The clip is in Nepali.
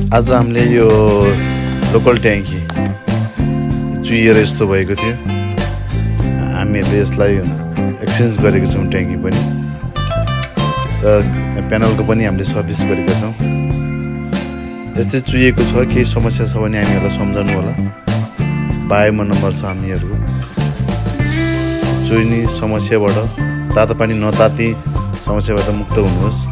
आज हामीले यो लोकल ट्याङ्की चुहिएर यस्तो भएको थियो। हामीहरूले यसलाई एक्सचेन्ज गरेको छौँ ट्याङ्की पनि, र प्यानलको पनि हामीले सर्भिस गरेका छौँ। यस्तै चुहिएको छ, केही समस्या छ भने हामीहरूलाई सम्झाउनु होला। बायोमा नम्बर छ हामीहरूको। चुहिने समस्याबाट, तातो पानी नताती समस्याबाट मुक्त हुनुहोस्।